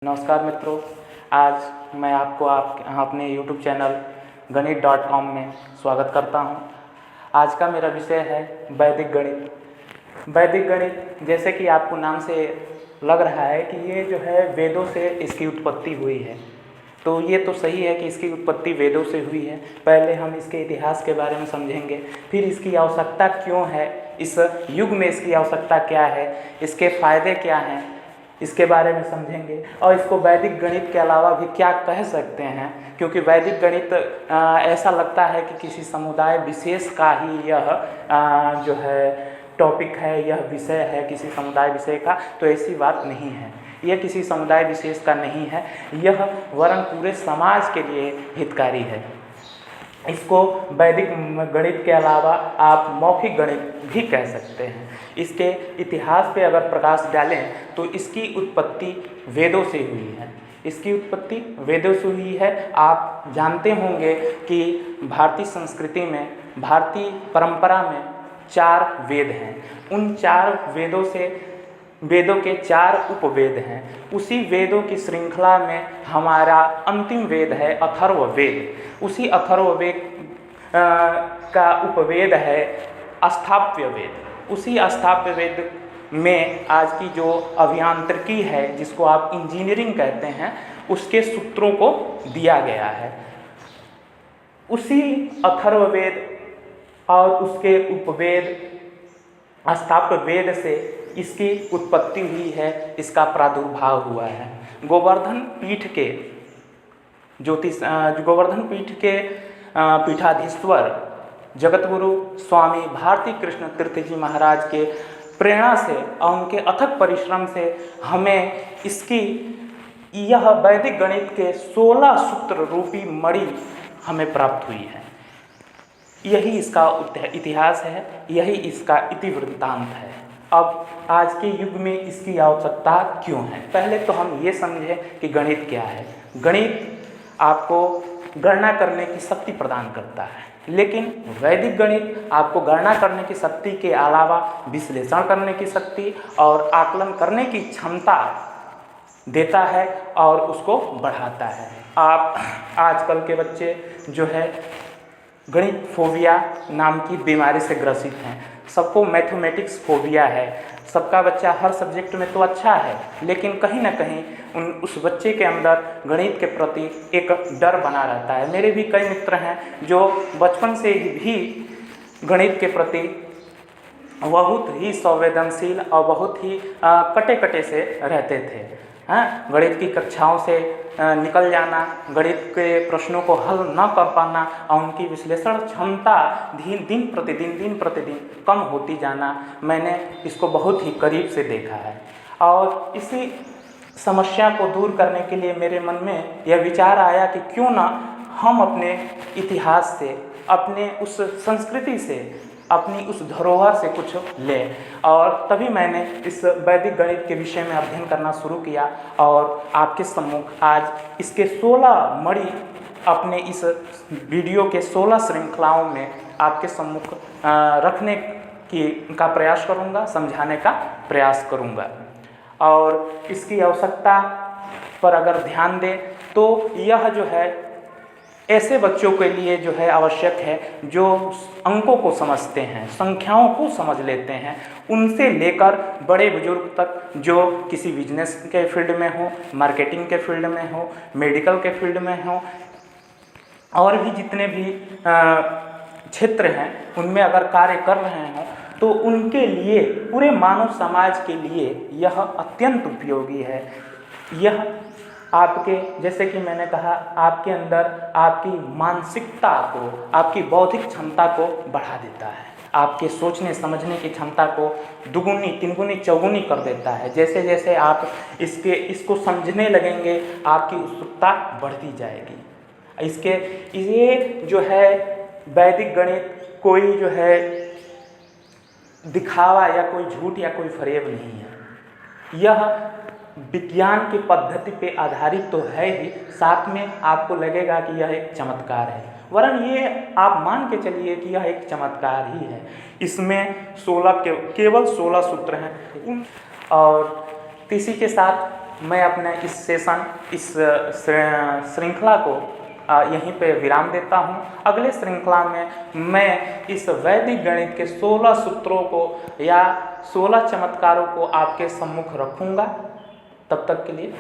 नमस्कार मित्रों, आज मैं आपको अपने YouTube चैनल गणित.com में स्वागत करता हूं। आज का मेरा विषय है वैदिक गणित। वैदिक गणित जैसे कि आपको नाम से लग रहा है कि ये जो है वेदों से इसकी उत्पत्ति हुई है, तो ये तो सही है कि इसकी उत्पत्ति वेदों से हुई है। पहले हम इसके इतिहास के बारे में समझेंगे, फिर इसकी आवश्यकता क्यों है, इस युग में इसकी आवश्यकता क्या है, इसके फ़ायदे क्या हैं, इसके बारे में समझेंगे। और इसको वैदिक गणित के अलावा भी क्या कह सकते हैं, क्योंकि वैदिक गणित ऐसा लगता है कि किसी समुदाय विशेष का ही यह जो है टॉपिक है, यह विषय है किसी समुदाय विषय का। तो ऐसी बात नहीं है, यह किसी समुदाय विशेष का नहीं है, यह वरन पूरे समाज के लिए हितकारी है। इसको वैदिक गणित के अलावा आप मौखिक गणित भी कह सकते हैं। इसके इतिहास पे अगर प्रकाश डालें तो इसकी उत्पत्ति वेदों से हुई है। इसकी उत्पत्ति वेदों से हुई है। आप जानते होंगे कि भारतीय संस्कृति में, भारतीय परंपरा में 4 वेद हैं। उन 4 वेदों से, वेदों के 4 उपवेद हैं। उसी वेदों की श्रृंखला में हमारा अंतिम वेद है अथर्ववेद। उसी अथर्ववेद का उपवेद है अष्टाप्य वेद। उसी अष्टाप्य वेद में आज की जो अभियांत्रिकी है, जिसको आप इंजीनियरिंग कहते हैं, उसके सूत्रों को दिया गया है। उसी अथर्ववेद और उसके उपवेद अष्टाप्य वेद से इसकी उत्पत्ति हुई है, इसका प्रादुर्भाव हुआ है। गोवर्धन पीठ के पीठाधीश्वर जगतगुरु स्वामी भारती कृष्ण तीर्थ जी महाराज के प्रेरणा से और उनके अथक परिश्रम से हमें इसकी यह वैदिक गणित के 16 सूत्र रूपी मणि हमें प्राप्त हुई है। यही इसका इतिहास है, यही इसका इतिवृत्तांत है। अब आज के युग में इसकी आवश्यकता क्यों है, पहले तो हम ये समझें कि गणित क्या है। गणित आपको गणना करने की शक्ति प्रदान करता है, लेकिन वैदिक गणित आपको गणना करने की शक्ति के अलावा विश्लेषण करने की शक्ति और आकलन करने की क्षमता देता है और उसको बढ़ाता है। आप आजकल के बच्चे जो है गणित फोबिया नाम की बीमारी से ग्रसित हैं। सबको मैथमेटिक्स फोबिया है। सबका बच्चा हर सब्जेक्ट में तो अच्छा है, लेकिन कहीं ना कहीं उस बच्चे के अंदर गणित के प्रति एक डर बना रहता है। मेरे भी कई मित्र हैं जो बचपन से ही गणित के प्रति बहुत ही संवेदनशील और बहुत ही कटे कटे से रहते थे। गणित की कक्षाओं से निकल जाना, गणित के प्रश्नों को हल न कर पाना और उनकी विश्लेषण क्षमता दिन प्रतिदिन कम होती जाना, मैंने इसको बहुत ही करीब से देखा है। और इसी समस्या को दूर करने के लिए मेरे मन में यह विचार आया कि क्यों ना हम अपने इतिहास से, अपने उस संस्कृति से, अपनी उस धरोहर से कुछ लें। और तभी मैंने इस वैदिक गणित के विषय में अध्ययन करना शुरू किया और आपके सम्मुख आज इसके 16 मणि अपने इस वीडियो के 16 श्रृंखलाओं में आपके सम्मुख रखने का प्रयास करूंगा, समझाने का प्रयास करूंगा। और इसकी आवश्यकता पर अगर ध्यान दें तो यह जो है ऐसे बच्चों के लिए जो है आवश्यक है जो अंकों को समझते हैं, संख्याओं को समझ लेते हैं, उनसे लेकर बड़े बुजुर्ग तक, जो किसी बिजनेस के फील्ड में हो, मार्केटिंग के फील्ड में हो, मेडिकल के फील्ड में हो, और भी जितने भी क्षेत्र हैं उनमें अगर कार्य कर रहे हों तो उनके लिए, पूरे मानव समाज के लिए यह अत्यंत उपयोगी है। यह आपके, जैसे कि मैंने कहा, आपके अंदर आपकी मानसिकता को, आपकी बौद्धिक क्षमता को बढ़ा देता है। आपके सोचने समझने की क्षमता को दुगुनी, तिगुनी, चौगुनी कर देता है। जैसे जैसे आप इसको समझने लगेंगे, आपकी उत्सुकता बढ़ती जाएगी। ये जो है वैदिक गणित कोई जो है दिखावा या कोई झूठ या कोई फरेब नहीं है। यह विज्ञान की पद्धति पे आधारित तो है ही, साथ में आपको लगेगा कि यह एक चमत्कार है, वरन ये आप मान के चलिए कि यह एक चमत्कार ही है। इसमें केवल 16 सूत्र हैं। और इसी के साथ मैं अपने इस सेशन, इस श्रृंखला को यहीं पे विराम देता हूँ। अगले श्रृंखला में मैं इस वैदिक गणित के 16 सूत्रों को या 16 चमत्कारों को आपके सम्मुख रखूँगा। तब तक के लिए